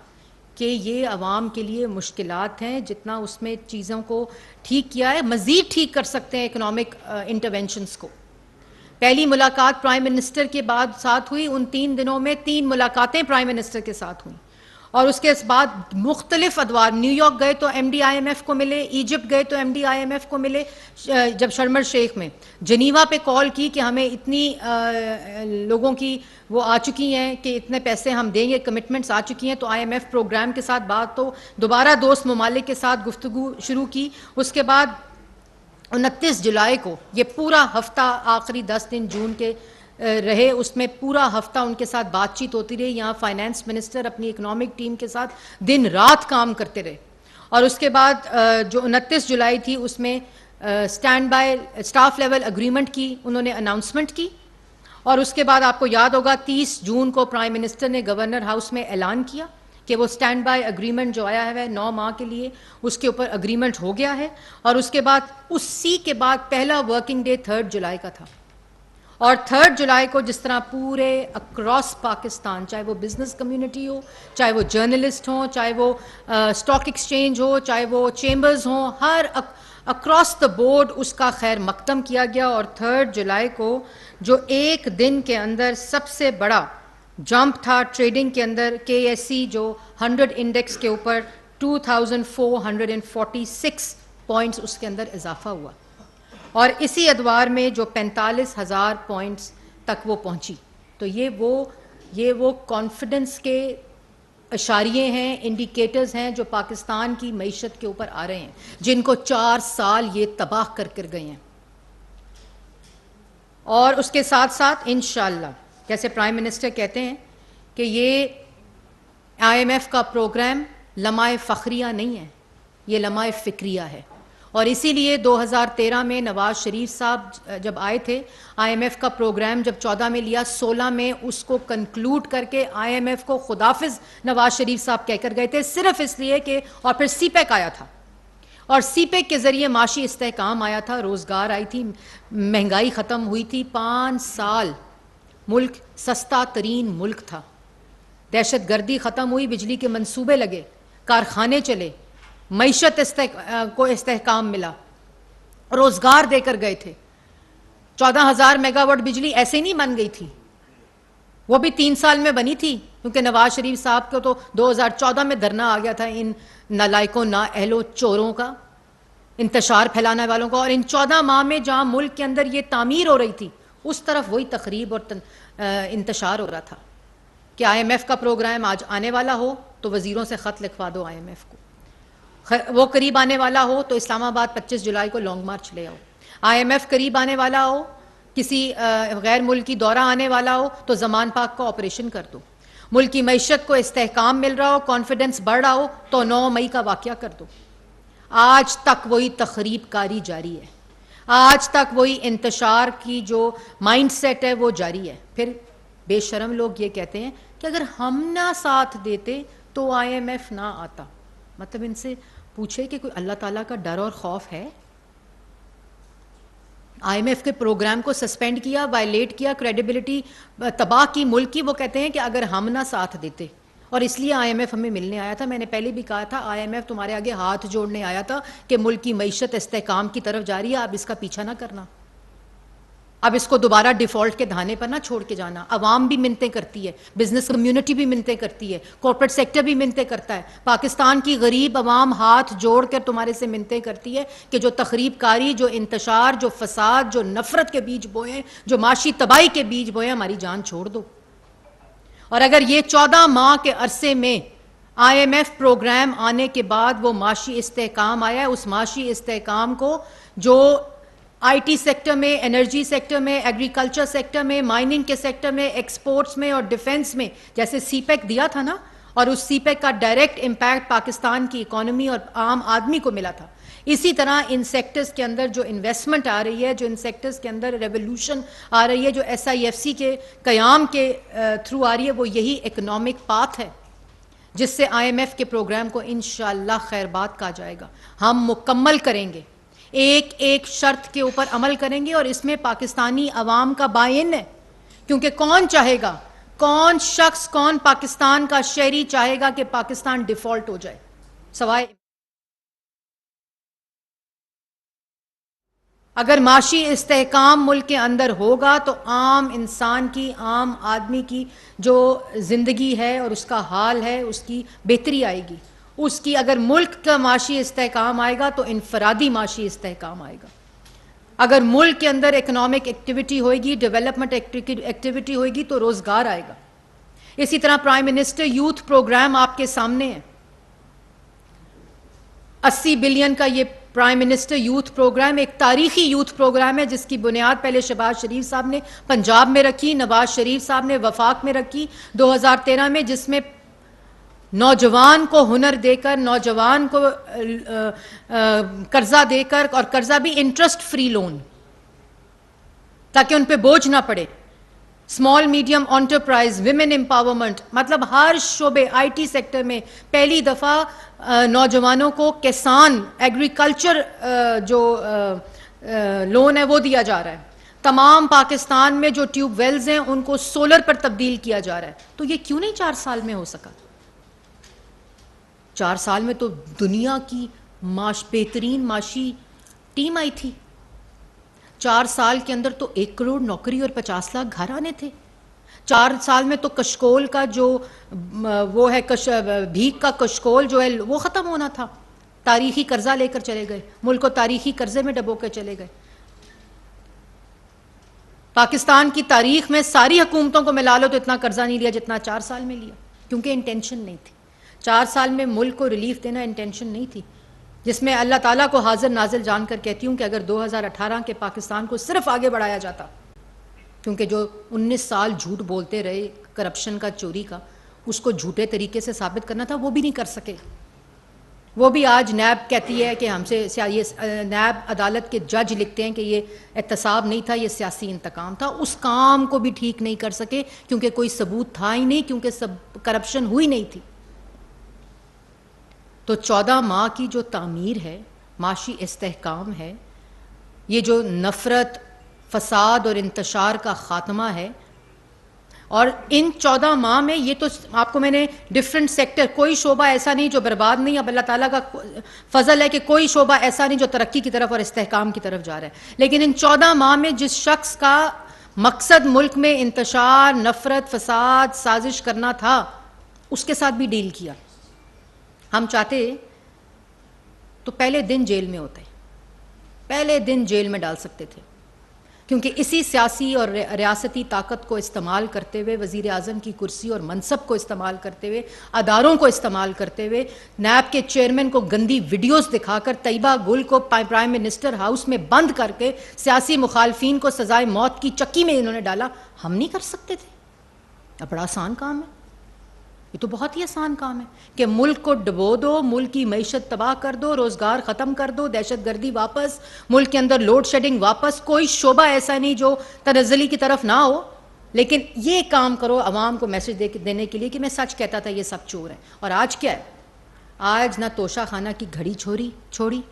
कि ये आवाम के लिए मुश्किलात हैं, जितना उसमें चीज़ों को ठीक किया है मज़ीद ठीक कर सकते हैं इकोनॉमिक इंटरवेंशंस को। पहली मुलाकात प्राइम मिनिस्टर के बाद साथ हुई, उन 3 दिनों में 3 मुलाकातें प्राइम मिनिस्टर के साथ हुई, और उसके बाद मुख्तलिफ अदवार, न्यूयॉर्क गए तो MD IMF को मिले, इजिप्ट गए तो MD IMF को मिले, जब शर्म अल शेख में जनीवा पे कॉल की कि हमें इतनी लोगों की वो आ चुकी हैं कि इतने पैसे हम देंगे, कमिटमेंट्स आ चुकी हैं, तो IMF प्रोग्राम के साथ बात, तो दोबारा दोस्त ममालिक के साथ गुफ्तगू शुरू की। उसके बाद 29 जुलाई को ये पूरा हफ्ता, आखिरी 10 दिन जून के रहे, उसमें पूरा हफ्ता उनके साथ बातचीत होती रही। यहाँ फाइनेंस मिनिस्टर अपनी इकोनॉमिक टीम के साथ दिन रात काम करते रहे। और उसके बाद जो 29 जुलाई थी उसमें stand by staff level agreement की उन्होंने अनाउंसमेंट की। और उसके बाद आपको याद होगा 30 जून को प्राइम मिनिस्टर ने गवर्नर हाउस में ऐलान किया कि वो स्टैंड बाय एग्रीमेंट जो आया है 9 माह के लिए, उसके ऊपर एग्रीमेंट हो गया है। और उसके बाद उसी के बाद पहला वर्किंग डे 3 जुलाई का था। और 3 जुलाई को जिस तरह पूरे अक्रॉस पाकिस्तान, चाहे वो बिजनेस कम्युनिटी हो, चाहे वो जर्नलिस्ट हों, चाहे वो स्टॉक एक्सचेंज हो, चाहे वो चेंबर्स हों, हर अक्रॉस द बोर्ड उसका खैर मकदम किया गया और 3 जुलाई को जो एक दिन के अंदर सबसे बड़ा जंप था ट्रेडिंग के अंदर, KSE जो 100 इंडेक्स के ऊपर 2446 पॉइंट्स उसके अंदर इजाफा हुआ और इसी अदवार में जो 45,000 पॉइंट्स तक वो पहुंची। तो ये वो कॉन्फिडेंस के इशारिये हैं, इंडिकेटर्स हैं जो पाकिस्तान की मईशत के ऊपर आ रहे हैं, जिनको 4 साल ये तबाह कर गए हैं। और उसके साथ साथ इंशाअल्लाह, जैसे प्राइम मिनिस्टर कहते हैं कि ये IMF का प्रोग्राम लम्हाए फ़ख्रिया नहीं है, ये लम्हाए फ़िक्रिया है। और इसीलिए 2013 में नवाज़ शरीफ साहब जब आए थे, IMF का प्रोग्राम जब 14 में लिया, 16 में उसको कंक्लूड करके IMF को खुदाफिज नवाज़ शरीफ साहब कहकर गए थे, सिर्फ इसलिए कि, और फिर CPEC आया था और CPEC के ज़रिए माशी इस्तेहकाम आया था, रोज़गार आई थी, महंगाई ख़त्म हुई थी। 5 साल मुल्क सस्ता तरीन मुल्क था, दहशत गर्दी ख़त्म हुई, बिजली के मंसूबे लगे, कारखाने चले, मईशत को इस्तेहकाम मिला, रोज़गार देकर गए थे। 14,000 मेगावाट बिजली ऐसे नहीं बन गई थी, वो भी 3 साल में बनी थी, क्योंकि नवाज शरीफ साहब को तो 2014 में धरना आ गया था इन नालायकों, नाअहलो, चोरों का, इंतशार फैलाने वालों का। और इन 14 माह में जहाँ मुल्क के अंदर ये तामीर हो रही थी, उस तरफ वही तकरीब और इंतशार हो रहा था कि IMF का प्रोग्राम आज आने वाला हो तो वज़ीरों से ख़त लिखवा दो IMF को, वो करीब आने वाला हो तो इस्लामाबाद 25 जुलाई को लॉन्ग मार्च ले आओ, IMF करीब आने वाला हो, किसी गैर मुल्की दौरा आने वाला हो तो ज़मान पाक का ऑपरेशन कर दो, मुल्क की मईशत को इस्तेहकाम मिल रहा हो, कॉन्फिडेंस बढ़ रहा हो तो 9 मई का वाक़या कर दो। आज तक वही तखरीब कारी जारी है, आज तक वही इंतशार की जो माइंड सेट है वो जारी है। फिर बेशरम लोग ये कहते हैं कि अगर हम ना साथ देते तो IMF ना आता। मतलब इनसे पूछे कि कोई अल्लाह ताला का डर और खौफ है? IMF के प्रोग्राम को सस्पेंड किया, वायलेट किया, क्रेडिबिलिटी तबाह की मुल्क की। वो कहते हैं कि अगर हम ना साथ देते, और इसलिए IMF हमें मिलने आया था। मैंने पहले भी कहा था IMF तुम्हारे आगे हाथ जोड़ने आया था कि मुल्क की मईशत इस्तेहकाम की तरफ जा रही है, अब इसका पीछा ना करना, अब इसको दोबारा डिफॉल्ट के धाने पर ना छोड़ के जाना। अवाम भी मिन्नतें करती है, बिजनेस कम्युनिटी भी मिन्नतें करती है, कॉर्पोरेट सेक्टर भी मिन्नतें करता है, पाकिस्तान की गरीब अवाम हाथ जोड़ कर तुम्हारे से मिन्नतें करती है कि जो तखरीब कारी, जो इंतशार, जो फसाद, जो नफरत के बीज बोए, जो माशी तबाही के बीज बोए, हमारी जान छोड़ दो। और अगर ये 14 माह के अरसे में IMF प्रोग्राम आने के बाद वो माशी इस्तेहकाम आया है, उस माशी इस्तेहकाम को जो IT सेक्टर में, एनर्जी सेक्टर में, एग्रीकल्चर सेक्टर में, माइनिंग के सेक्टर में, एक्सपोर्ट्स में और डिफेंस में जैसे CPEC दिया था ना, और उस CPEC का डायरेक्ट इम्पैक्ट पाकिस्तान की इकोनॉमी और आम आदमी को मिला था, इसी तरह इन सेक्टर्स के अंदर जो इन्वेस्टमेंट आ रही है, जो इन सेक्टर्स के अंदर रेवोल्यूशन आ रही है, जो SIFC के क़याम के थ्रू आ रही है, वो यही इकनॉमिक पाथ है जिससे IMF के प्रोग्राम को इंशाअल्लाह खैरबाद कहा जाएगा। हम मुकम्मल करेंगे, एक एक शर्त के ऊपर अमल करेंगे, और इसमें पाकिस्तानी अवाम का बाइन है, क्योंकि कौन चाहेगा, कौन शख्स, कौन पाकिस्तान का शहरी चाहेगा कि पाकिस्तान डिफॉल्ट हो जाए? सवाए अगर माशी इस्तेहकाम मुल्क के अंदर होगा तो आम इंसान की, आम आदमी की जो ज़िंदगी है और उसका हाल है, उसकी बेहतरी आएगी। उसकी अगर मुल्क का माशी इस्तेहकाम आएगा तो इनफरादी माशी इस्तेहकाम आएगा। अगर मुल्क के अंदर इकोनॉमिक एक्टिविटी होएगी, डेवलपमेंट एक्टिविटी होएगी तो रोज़गार आएगा। इसी तरह प्राइम मिनिस्टर यूथ प्रोग्राम आपके सामने है, 80 बिलियन का ये प्राइम मिनिस्टर यूथ प्रोग्राम एक तारीखी यूथ प्रोग्राम है, जिसकी बुनियाद पहले शहबाज शरीफ साहब ने पंजाब में रखी, नवाज शरीफ साहब ने वफाक में रखी 2013 में, जिसमें नौजवान को हुनर देकर, नौजवान को कर्जा देकर, और कर्जा भी इंटरेस्ट फ्री लोन, ताकि उन पे बोझ ना पड़े, small medium enterprise, women empowerment, मतलब हर शोबे, IT सेक्टर में पहली दफ़ा नौजवानों को किसान एग्रीकल्चर जो लोन है वो दिया जा रहा है। तमाम पाकिस्तान में जो ट्यूबवेल्स हैं उनको सोलर पर तब्दील किया जा रहा है। तो ये क्यों नहीं 4 साल में हो सका? 4 साल में तो दुनिया की बेहतरीन माशी टीम आई थी, 4 साल के अंदर तो 1 करोड़ नौकरी और 50 लाख घर आने थे। 4 साल में तो कशकोल का जो वो है भीख का कशकोल जो है वो ख़त्म होना था। तारीखी कर्जा लेकर चले गए, मुल्क को तारीखी कर्जे में डबो कर चले गए। पाकिस्तान की तारीख में सारी हुकूमतों को मिला लो तो इतना कर्जा नहीं लिया जितना 4 साल में लिया, क्योंकि इंटेंशन नहीं थी। 4 साल में मुल्क को रिलीफ देना इंटेंशन नहीं थी, जिसमें अल्लाह ताला को हाजिर नाजिल जानकर कहती हूँ कि अगर 2018 के पाकिस्तान को सिर्फ आगे बढ़ाया जाता, क्योंकि जो 19 साल झूठ बोलते रहे करप्शन का, चोरी का, उसको झूठे तरीके से साबित करना था, वो भी नहीं कर सके। वो भी आज नैब कहती है कि हमसे ये नैब अदालत के जज लिखते हैं कि ये एहतसाब नहीं था, ये सियासी इंतकाम था। उस काम को भी ठीक नहीं कर सके क्योंकि कोई सबूत था ही नहीं, क्योंकि सब करप्शन हुई नहीं थी। तो 14 माह की जो तामीर है, माशी इस्तेहकाम है, ये जो नफ़रत, फसाद और इंतशार का ख़ात्मा है, और इन 14 माह में ये तो आपको मैंने डिफरेंट सेक्टर, कोई शोबा ऐसा नहीं जो बर्बाद नहीं। अब अल्लाह ताला का फजल है कि कोई शोबा ऐसा नहीं जो तरक्की की तरफ और इस्तेहकाम की तरफ जा रहा है। लेकिन इन 14 माह में जिस शख्स का मकसद मुल्क में इंतशार, नफरत, फसाद, साजिश करना था, उसके साथ भी डील किया। हम चाहते तो पहले दिन जेल में होते, पहले दिन जेल में डाल सकते थे, क्योंकि इसी सियासी और रियासती ताकत को इस्तेमाल करते हुए, वज़ीर आज़म की कुर्सी और मनसब को इस्तेमाल करते हुए, अदारों को इस्तेमाल करते हुए, नैब के चेयरमैन को गंदी वीडियोस दिखाकर, तैयबा गुल को प्राइम मिनिस्टर हाउस में बंद करके, सियासी मुखालफीन को सजाए मौत की चक्की में इन्होंने डाला। हम नहीं कर सकते थे? अब बड़ा आसान काम है, ये तो बहुत ही आसान काम है कि मुल्क को डुबो दो, मुल्क की मईशत तबाह कर दो, रोजगार खत्म कर दो, दहशतगर्दी वापस, मुल्क के अंदर लोड शेडिंग वापस। कोई शोबा ऐसा नहीं जो तनज़्ज़ुली की तरफ ना हो, लेकिन ये काम करो अवाम को मैसेज देने के लिए कि मैं सच कहता था, ये सब चोर है। और आज क्या है? आज ना तोशा खाना की घड़ी छोड़ी,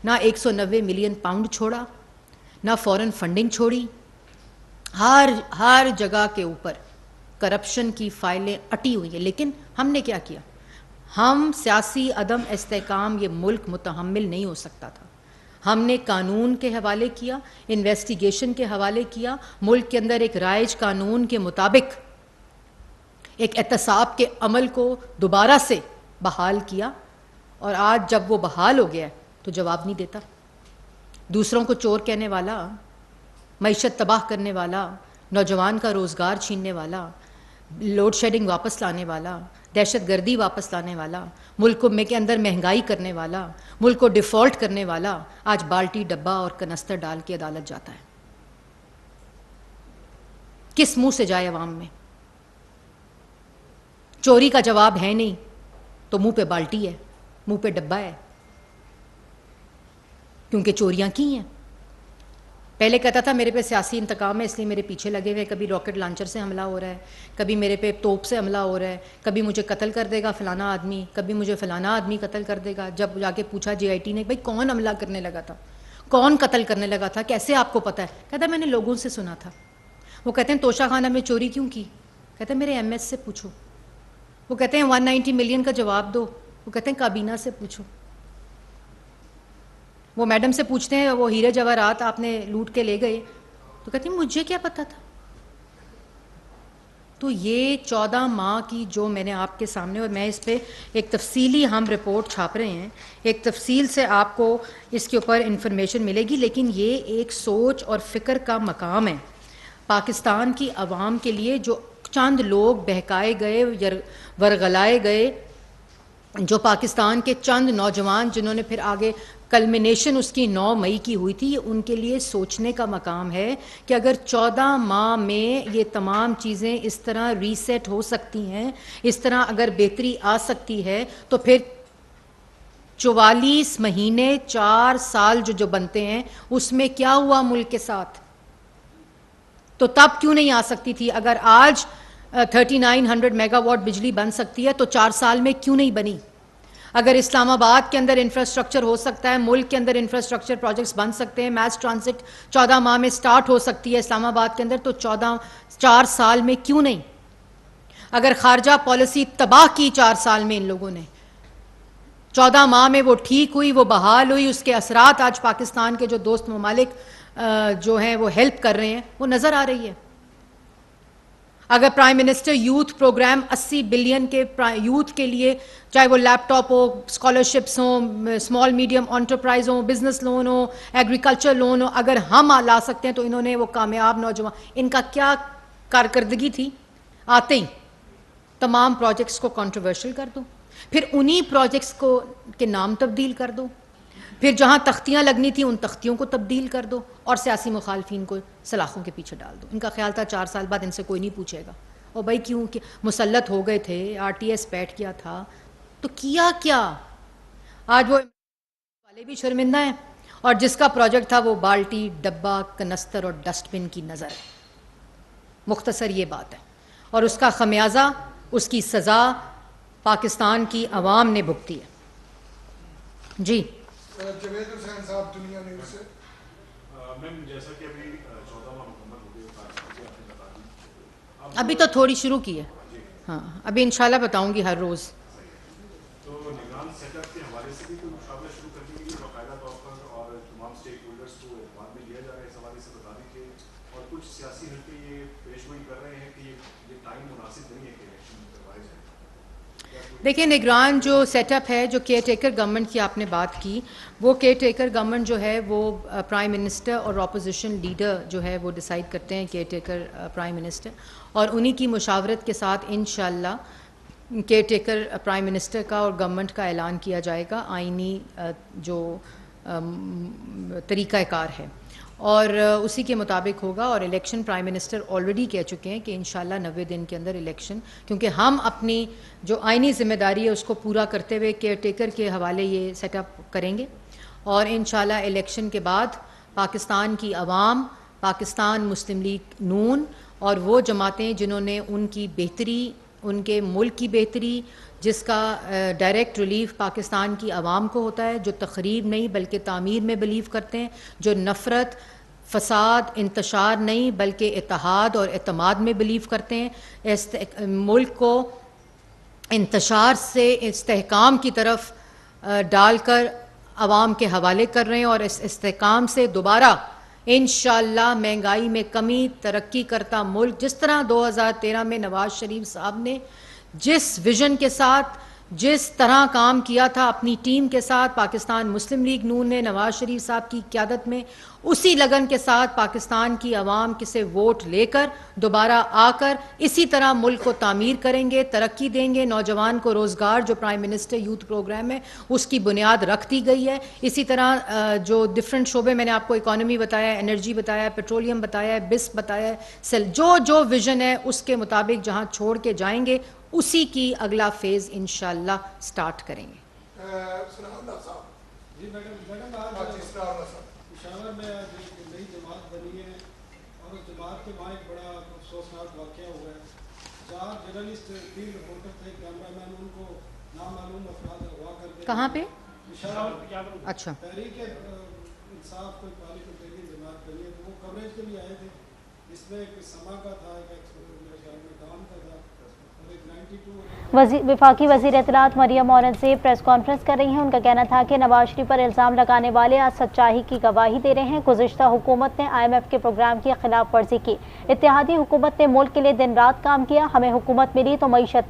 ना 190 मिलियन पाउंड छोड़ा, ना फॉरेन फंडिंग छोड़ी। हर जगह के ऊपर करप्शन की फाइलें अटी हुई हैं। लेकिन हमने क्या किया? हम सियासी अदम इस्तेहकाम ये मुल्क मुतहम्मिल नहीं हो सकता था। हमने कानून के हवाले किया, इन्वेस्टिगेशन के हवाले किया, मुल्क के अंदर एक राइज कानून के मुताबिक एक एहतसाब के अमल को दोबारा से बहाल किया। और आज जब वो बहाल हो गया तो जवाब नहीं देता। दूसरों को चोर कहने वाला, मईशत तबाह करने वाला, नौजवान का रोज़गार छीनने वाला, लोड शेडिंग वापस लाने वाला, दहशतगर्दी वापस लाने वाला, मुल्क में के अंदर महंगाई करने वाला, मुल्क को डिफ़ॉल्ट करने वाला, आज बाल्टी, डब्बा और कनस्तर डाल के अदालत जाता है। किस मुंह से जाए अवाम में? चोरी का जवाब है नहीं तो मुंह पे बाल्टी है, मुंह पे डब्बा है, क्योंकि चोरियां की हैं। पहले कहता था मेरे पे सियासी इंतकाम है इसलिए मेरे पीछे लगे हुए, कभी रॉकेट लॉन्चर से हमला हो रहा है, कभी मेरे पे तोप से हमला हो रहा है, कभी मुझे कत्ल कर देगा फलाना आदमी, कभी मुझे फलाना आदमी कत्ल कर देगा। जब जाके पूछा JIT ने, भाई कौन हमला करने लगा था, कौन कत्ल करने लगा था, कैसे आपको पता है? कहता मैंने लोगों से सुना था। वो कहते हैं तोशा खाना में चोरी क्यों की? कहते हैं मेरे MS से पूछो। वो कहते हैं 190 मिलियन का जवाब दो। वो कहते हैं काबीना से पूछो। वो मैडम से पूछते हैं वो हीरे जवाहरात आपने लूट के ले गए, तो कहती मुझे क्या पता था। तो ये 14 माह की जो मैंने आपके सामने, और मैं इस पे एक तफसीली हम रिपोर्ट छाप रहे हैं, एक तफसील से आपको इसके ऊपर इंफॉर्मेशन मिलेगी। लेकिन ये एक सोच और फ़िक्र का मकाम है पाकिस्तान की आवाम के लिए, जो चंद लोग बहकाए गए, वरगलाए गए, जो पाकिस्तान के चंद नौजवान जिन्होंने फिर आगे कल्मिनेशन उसकी 9 मई की हुई थी, उनके लिए सोचने का मकाम है कि अगर 14 माह में ये तमाम चीज़ें इस तरह रीसेट हो सकती हैं, इस तरह अगर बेहतरी आ सकती है, तो फिर 44 महीने 4 साल जो बनते हैं उसमें क्या हुआ मुल्क के साथ? तो तब क्यों नहीं आ सकती थी? अगर आज 3900 मेगावाट बिजली बन सकती है तो 4 साल में क्यों नहीं बनी? अगर इस्लामाबाद के अंदर इंफ्रास्ट्रक्चर हो सकता है, मुल्क के अंदर इंफ्रास्ट्रक्चर प्रोजेक्ट्स बन सकते हैं, मैस ट्रांसिट 14 माह में स्टार्ट हो सकती है इस्लामाबाद के अंदर, तो 4 साल में क्यों नहीं? अगर खारजा पॉलिसी तबाह की 4 साल में इन लोगों ने, 14 माह में वो ठीक हुई, वो बहाल हुई, उसके असरात आज पाकिस्तान के जो दोस्त ममालिक जो हैं वो हेल्प कर रहे हैं, वो नज़र आ रही है। अगर prime minister youth programme 80 billion के यूथ के लिए, चाहे वो लैपटॉप हो, स्कॉलरशिप्स हो, स्मॉल मीडियम एंटरप्राइज हो, बिजनेस लोन हो, एग्रीकल्चर लोन हो, अगर हम ला सकते हैं तो इन्होंने वो कामयाब नौजवान, इनका क्या कारकर्दगी थी, आते ही तमाम प्रोजेक्ट्स को कंट्रोवर्शियल कर दो, फिर उन्हीं प्रोजेक्ट्स को के नाम तब्दील कर दो, फिर जहां तख्तियां लगनी थी उन तख्तियों को तब्दील कर दो और सियासी मुखालफिन को सलाखों के पीछे डाल दो। इनका ख्याल था 4 साल बाद इनसे कोई नहीं पूछेगा, और भाई क्यों कि मुसल्लत हो गए थे, RTS बैठ गया था, तो किया क्या? आज वो वाले भी शर्मिंदा हैं, और जिसका प्रोजेक्ट था वो बाल्टी, डब्बा, कनस्तर और डस्टबिन की नज़र है। मुख्तसर ये बात है, और उसका खमियाजा, उसकी सज़ा पाकिस्तान की अवाम ने भुगती है। जी जवेद हुसैन साहब, दुनिया न्यूज़ से। मैम, जैसा कि अभी 14 माह मुकम्मल हो गए, आपने बता दी, अभी तो थोड़ी शुरू की है, हाँ अभी इंशाल्लाह बताऊंगी हर रोज़। तो निगरान सेटअप के हवाले से भी कोई मुकाबला शुरू करने के लिए बाकायदा तौर पर और तमाम स्टेक होल्डर्स को एतमाद में लिया जा रहा है, इस हवाले से बता दीजिए। और कुछ सियासी हल्के ये पेशगोई कर रहे हैं कि ये टाइम मुनासिब नहीं है कि इलेक्शन करवाए जाए। देखिए, निगरान जो सेटअप है, जो केयर टेकर गवर्नमेंट की आपने बात की, वो केयर टेकर गवर्नमेंट जो है वो प्राइम मिनिस्टर और अपोजिशन लीडर जो है वो डिसाइड करते हैं, केयर टेकर प्राइम मिनिस्टर, और उन्हीं की मुशावरत के साथ इंशाल्लाह केयर टेकर प्राइम मिनिस्टर का और गवर्नमेंट का ऐलान किया जाएगा, आइनी जो तरीक़ाकार है, और उसी के मुताबिक होगा। और इलेक्शन प्राइम मिनिस्टर ऑलरेडी कह चुके हैं कि इंशाल्लाह 90 दिन के अंदर इलेक्शन, क्योंकि हम अपनी जो आइनी ज़िम्मेदारी है उसको पूरा करते हुए केयर टेकर के हवाले ये सेटअप करेंगे, और इंशाल्लाह इलेक्शन के बाद पाकिस्तान की आवाम, पाकिस्तान मुस्लिम लीग नून और वो जमातें जिन्होंने उनकी बेहतरी, उनके मुल्क की बेहतरी, जिसका डायरेक्ट रिलीफ पाकिस्तान की आवाम को होता है, जो तखरीब नहीं बल्कि तामीर में बिलीव करते हैं, जो नफ़रत, फसाद, इंतशार नहीं बल्कि इत्तेहाद और एतमाद में बिलीव करते हैं, मुल्क को इंतशार से इस्तेहकाम की तरफ डालकर आवाम के हवाले कर रहे हैं, और इस इस्तेहकाम से दोबारा इंशाअल्लाह महंगाई में कमी, तरक्की करता मुल्क, जिस तरह 2013 में नवाज शरीफ साहब ने जिस विजन के साथ, जिस तरह काम किया था अपनी टीम के साथ, पाकिस्तान मुस्लिम लीग नून ने नवाज शरीफ साहब की क़यादत में उसी लगन के साथ पाकिस्तान की आवाम से वोट लेकर दोबारा आकर इसी तरह मुल्क को तामीर करेंगे, तरक्की देंगे, नौजवान को रोज़गार, जो प्राइम मिनिस्टर यूथ प्रोग्राम है उसकी बुनियाद रख दी गई है। इसी तरह जो डिफरेंट शोबे मैंने आपको इकॉनमी बताया, एनर्जी बताया, पेट्रोलियम बताया, बिस्क बताया, जो विज़न है उसके मुताबिक जहाँ छोड़ के जाएंगे उसी की अगला फेज़ इंशाअल्लाह स्टार्ट करेंगे। जी मैडम, आज पेशावर में आज एक नई जमात बनी है, और उस जमात के वहाँ एक बड़ा अफसोसनाक वाक़या हुआ है। 4 जर्नलिस्ट, 3 रिपोर्टर थे, कैमरामैन, उनको नामालूम अफराद अगवा करके। कहाँ पे? पेशावर। अच्छा। तहरीक इंसाफ कोई पार्लियामेंट तहरीक जमात बनी है, तो वो कवरेज के लिए आए थे। इसमें एक समा का था, एक काम का था, वफाकी वज़ीर इत्तलात मरियम औरंगज़ेब प्रेस कॉन्फ्रेंस कर रही हैं। उनका कहना था कि नवाज शरीफ पर इल्ज़ाम लगाने वाले आज सच्चाई की गवाही दे रहे हैं। गुज़िश्ता हुकूमत ने IMF के प्रोग्राम की खिलाफ वर्जी की, इत्तेहादी हुकूमत ने मुल्क के लिए दिन रात काम किया, हमें हुकूमत मिली तो मईशत